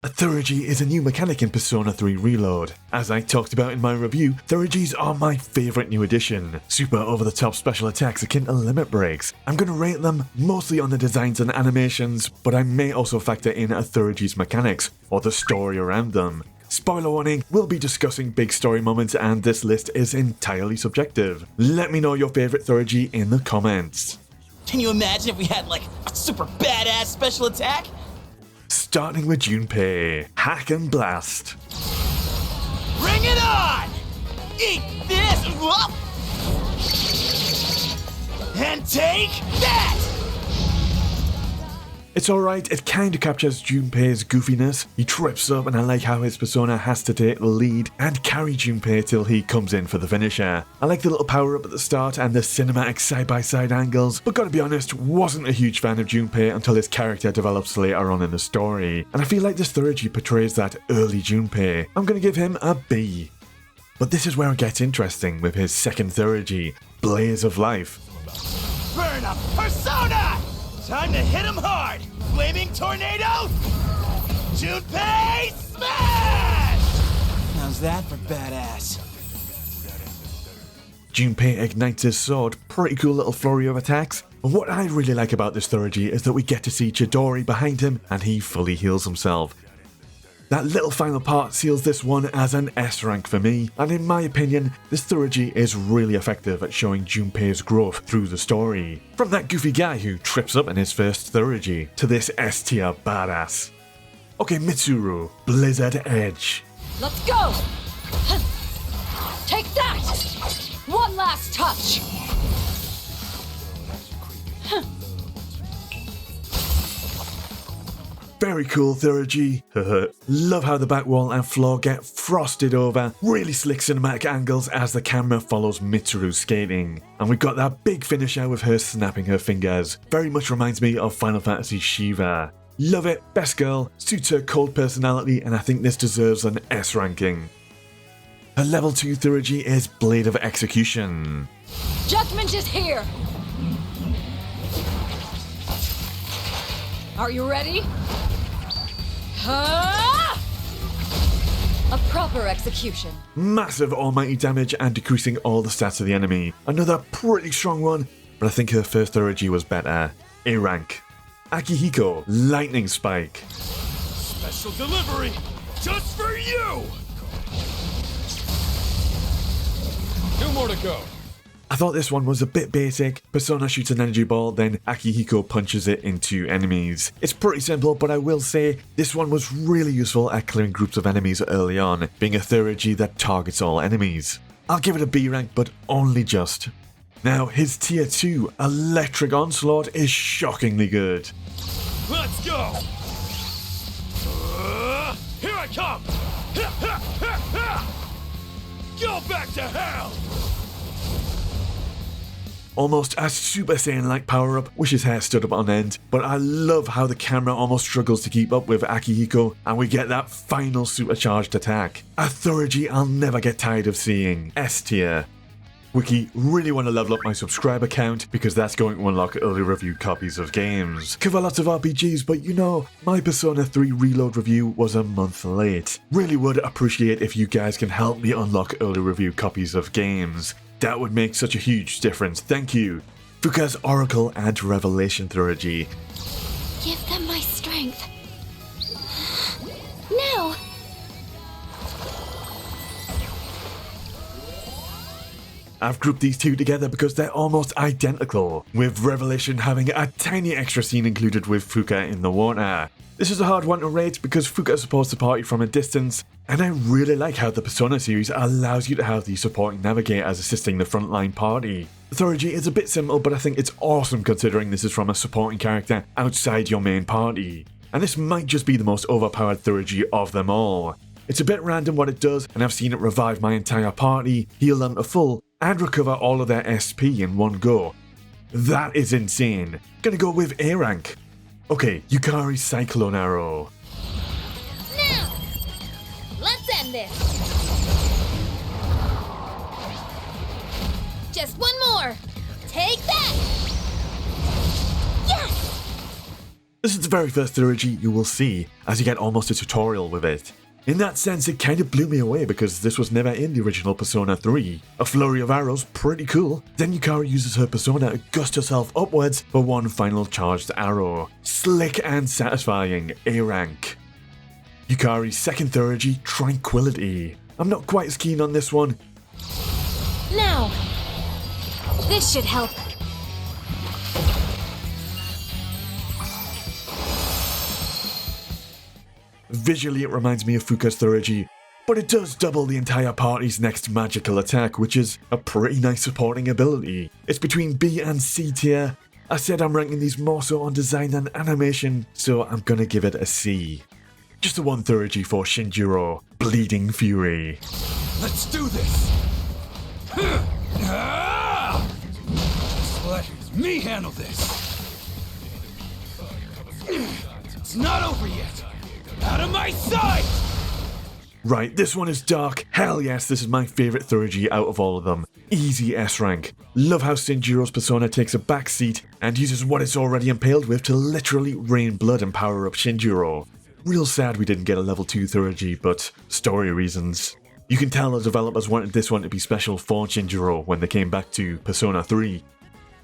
Theurgy is a new mechanic in Persona 3 Reload. As I talked about in my review, Theurgies are my favourite new addition. Super over-the-top special attacks akin to limit breaks. I'm going to rate them mostly on the designs and animations, but I may also factor in a Theurgy's mechanics, or the story around them. Spoiler warning, we'll be discussing big story moments and this list is entirely subjective. Let me know your favourite Theurgy in the comments. Can you imagine if we had like a super badass special attack? Starting with Junpei, Hack and Blast. Bring it on! Eat this! Whoop! And take that! It's alright, it kinda captures Junpei's goofiness. He trips up and I like how his persona has to take the lead and carry Junpei till he comes in for the finisher. I like the little power up at the start and the cinematic side-by-side angles, but gotta be honest, wasn't a huge fan of Junpei until his character develops later on in the story. And I feel like this Theurgy portrays that early Junpei. I'm gonna give him a B. But this is where it gets interesting with his second Theurgy, Blaze of Life. Burn up persona! Time to hit him hard! Flaming tornado! Junpei smash! How's that for badass? Junpei ignites his sword, pretty cool little flurry of attacks. And what I really like about this Theurgy is that we get to see Chidori behind him and he fully heals himself. That little final part seals this one as an S rank for me, and in my opinion, this Theurgy is really effective at showing Junpei's growth through the story. From that goofy guy who trips up in his first Theurgy, to this S tier badass. Okay, Mitsuru, Blizzard Edge. Let's go! Take that! One last touch! Very cool, Theurgy. Love how the back wall and floor get frosted over. Really slick cinematic angles as the camera follows Mitsuru skating. And we've got that big finisher with her snapping her fingers. Very much reminds me of Final Fantasy Shiva. Love it, best girl, suits her cold personality, and I think this deserves an S ranking. Her level 2 Theurgy is Blade of Execution. Judgment is here! Are you ready? A proper execution. Massive almighty damage and decreasing all the stats of the enemy. Another pretty strong one, but I think her first Theurgy was better. A rank. Akihiko, Lightning Spike. Special delivery, just for you! 2 more to go. I thought this one was a bit basic. Persona shoots an energy ball, then Akihiko punches it into enemies. It's pretty simple, but I will say this one was really useful at clearing groups of enemies early on, being a Theurgy that targets all enemies. I'll give it a B rank, but only just. Now, his tier 2, Electric Onslaught, is shockingly good. Let's go! Here I come! Go back to hell! Almost a Super Saiyan-like power-up, wish his hair stood up on end, but I love how the camera almost struggles to keep up with Akihiko, and we get that final supercharged attack. A Theurgy I'll never get tired of seeing, S tier. Wiki, really want to level up my subscriber count, because that's going to unlock early review copies of games. Cover lots of RPGs, but you know, my Persona 3 Reload review was a month late. Really would appreciate if you guys can help me unlock early review copies of games. That would make such a huge difference, thank you. Fuuka's Oracle and Revelation Theurgy. Give them my strength. Now! I've grouped these two together because they're almost identical, with Revelation having a tiny extra scene included with Fuuka in the water. This is a hard one to rate because Fuuka supports the party from a distance, and I really like how the Persona series allows you to have these supporting navigators assisting the frontline party. Theurgy is a bit simple, but I think it's awesome considering this is from a supporting character outside your main party. And this might just be the most overpowered Theurgy of them all. It's a bit random what it does, and I've seen it revive my entire party, heal them to full, and recover all of their SP in one go. That is insane. Gonna go with A rank. Okay, Yukari Cyclone Arrow. Now! Let's end this! Just one more! Take that! Yes! This is the very first Theurgy you will see, as you get almost a tutorial with it. In that sense, it kind of blew me away because this was never in the original Persona 3. A flurry of arrows, pretty cool. Then Yukari uses her persona to gust herself upwards for one final charged arrow. Slick and satisfying, A rank. Yukari's second Theurgy, Tranquillity. I'm not quite as keen on this one. Now, this should help. Visually, it reminds me of Fuuka's Theurgy, but it does double the entire party's next magical attack, which is a pretty nice supporting ability. It's between B and C tier. I said I'm ranking these more so on design than animation, so I'm gonna give it a C. Just the one Theurgy for Shinjiro, Bleeding Fury. Let's do this! Just let me handle this! It's not over yet! Out of my sight! Right, this one is dark. Hell yes, this is my favourite Theurgy out of all of them. Easy S rank. Love how Shinjiro's persona takes a back seat and uses what it's already impaled with to literally rain blood and power up Shinjiro. Real sad we didn't get a level 2 Theurgy, but story reasons. You can tell the developers wanted this one to be special for Shinjiro when they came back to Persona 3.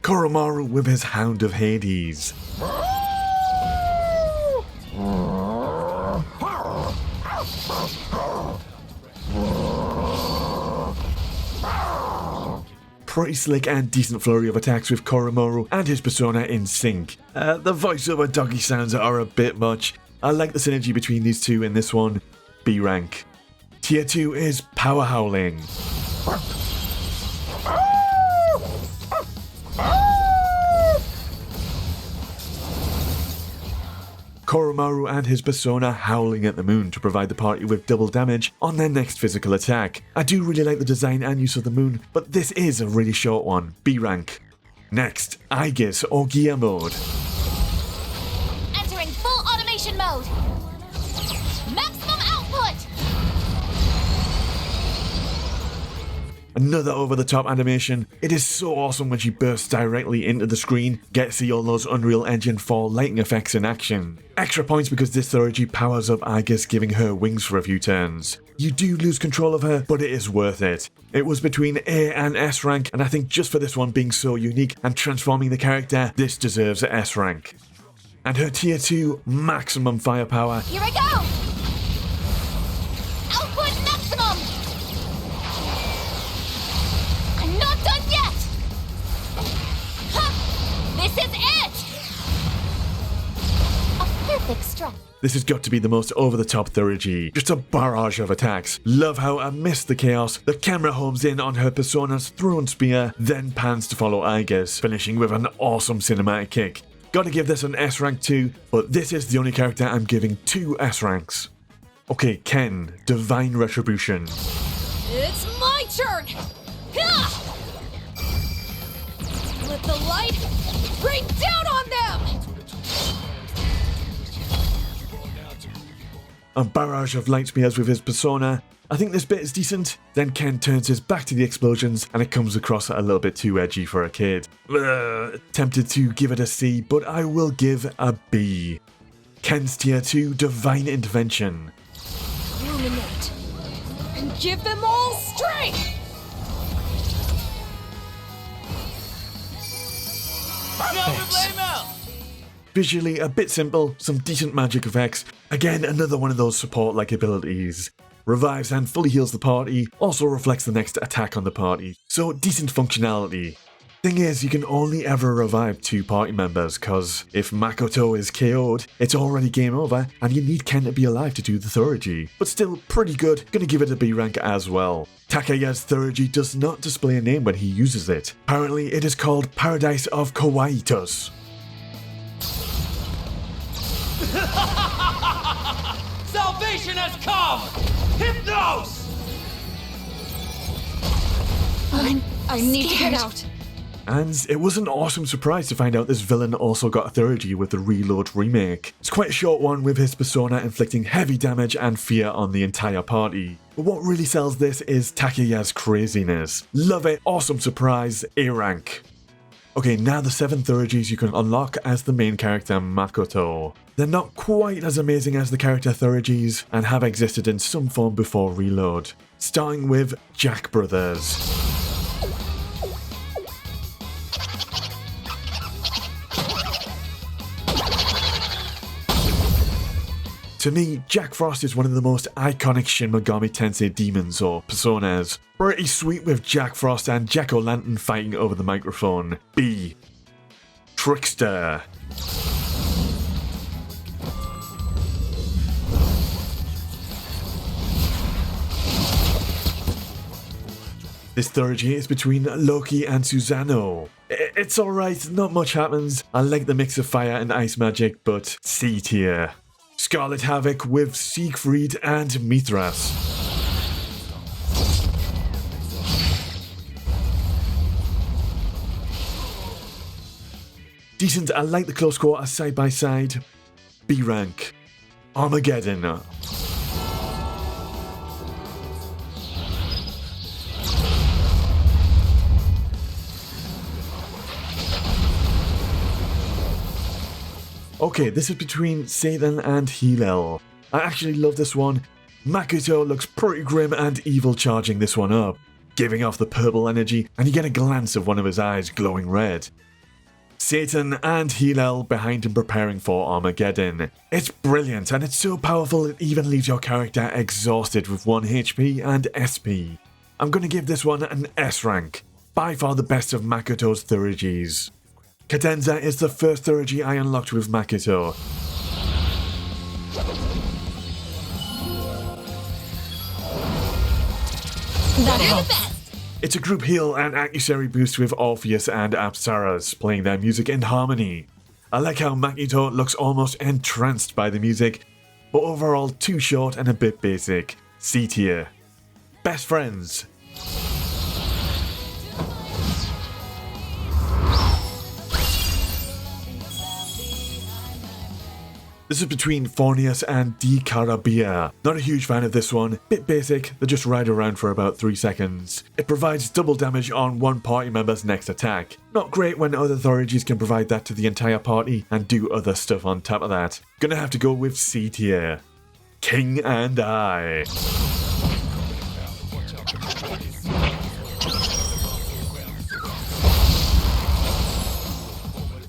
Koromaru with his Hound of Hades. Pretty slick and decent flurry of attacks with Koromaru and his persona in sync. The voiceover doggy sounds are a bit much. I like the synergy between these two in this one. B rank. Tier 2 is Power Howling. Koromaru and his persona howling at the moon to provide the party with double damage on their next physical attack. I do really like the design and use of the moon, but this is a really short one, B rank. Next, Aigis Orgia mode. Entering full automation mode. Maximum output. Another over-the-top animation. It is so awesome when she bursts directly into the screen. Get to see all those Unreal Engine 4 lighting effects in action. Extra points because this Theurgy powers up Aigis, giving her wings for a few turns. You do lose control of her, but it is worth it. It was between A and S rank, and I think just for this one being so unique and transforming the character, this deserves a S rank. And her tier 2, maximum firepower. Here I go. Output maximum. I'm not done yet! Ha! This is it! A perfect strike. This has got to be the most over-the-top Theurgy. Just a barrage of attacks. Love how amidst the chaos, the camera homes in on her persona's thrown spear, then pans to follow Aigis, finishing with an awesome cinematic kick. Gotta give this an S rank too, but this is the only character I'm giving 2 S ranks. Okay, Ken, Divine Retribution. It's my turn! Ha! Let the light rain down on them! A barrage of light spears with his persona. I think this bit is decent. Then Ken turns his back to the explosions and it comes across a little bit too edgy for a kid. Tempted to give it a C, but I will give a B. Ken's tier 2, Divine Intervention. Illuminate and give them all strength! Visually a bit simple, some decent magic effects. Again, another one of those support-like abilities. Revives and fully heals the party, also reflects the next attack on the party, so decent functionality. Thing is, you can only ever revive 2 party members, cause if Makoto is KO'd, it's already game over, and you need Ken to be alive to do the Theurgy. But still, pretty good, gonna give it a B rank as well. Takaya's Theurgy does not display a name when he uses it. Apparently, it is called Paradise of Quietus. Salvation has come! Hypnos! I need to get out. And it was an awesome surprise to find out this villain also got a Theurgy with the Reload remake. It's quite a short one with his persona inflicting heavy damage and fear on the entire party. But what really sells this is Takaya's craziness. Love it, awesome surprise, A rank. Okay, now the 7 Theurgies you can unlock as the main character Makoto. They're not quite as amazing as the character Theurgies and have existed in some form before Reload. Starting with Jack Brothers. To me, Jack Frost is one of the most iconic Shin Megami Tensei demons or personas. Pretty sweet with Jack Frost and Jack-O-Lantern fighting over the microphone. B. Trickster. This Theurgy is between Loki and Susanoo. It's alright, not much happens. I like the mix of fire and ice magic, but C tier. Scarlet Havoc with Siegfried and Mithras. Decent, I like the close quarter side by side. B rank. Armageddon. Okay, this is between Satan and Hillel. I actually love this one. Makoto looks pretty grim and evil charging this one up, giving off the purple energy, and you get a glance of one of his eyes glowing red. Satan and Hillel behind him preparing for Armageddon. It's brilliant and it's so powerful it even leaves your character exhausted with 1 HP and SP. I'm gonna give this one an S rank. By far the best of Makoto's Theurgies. Cadenza is the first Theurgy I unlocked with Makoto. They're the best. It's a group heal and accessory boost with Orpheus and Apsaras playing their music in harmony. I like how Makoto looks almost entranced by the music, but overall too short and a bit basic. C tier. Best friends. This is between Fornius and D. Carabia. Not a huge fan of this one. Bit basic, they just ride around for about 3 seconds. It provides double damage on one party member's next attack. Not great when other Theurgies can provide that to the entire party and do other stuff on top of that. Gonna have to go with C tier. King and I.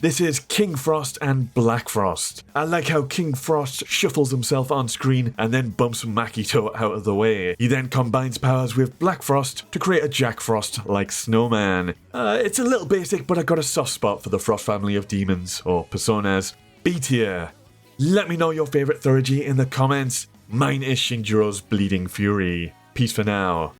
This is King Frost and Black Frost. I like how King Frost shuffles himself on screen and then bumps Makoto out of the way. He then combines powers with Black Frost to create a Jack Frost-like snowman. It's a little basic, but I got a soft spot for the Frost family of demons, or personas. B tier. Let me know your favourite Theurgy in the comments. Mine is Shinjiro's Bleeding Fury. Peace for now.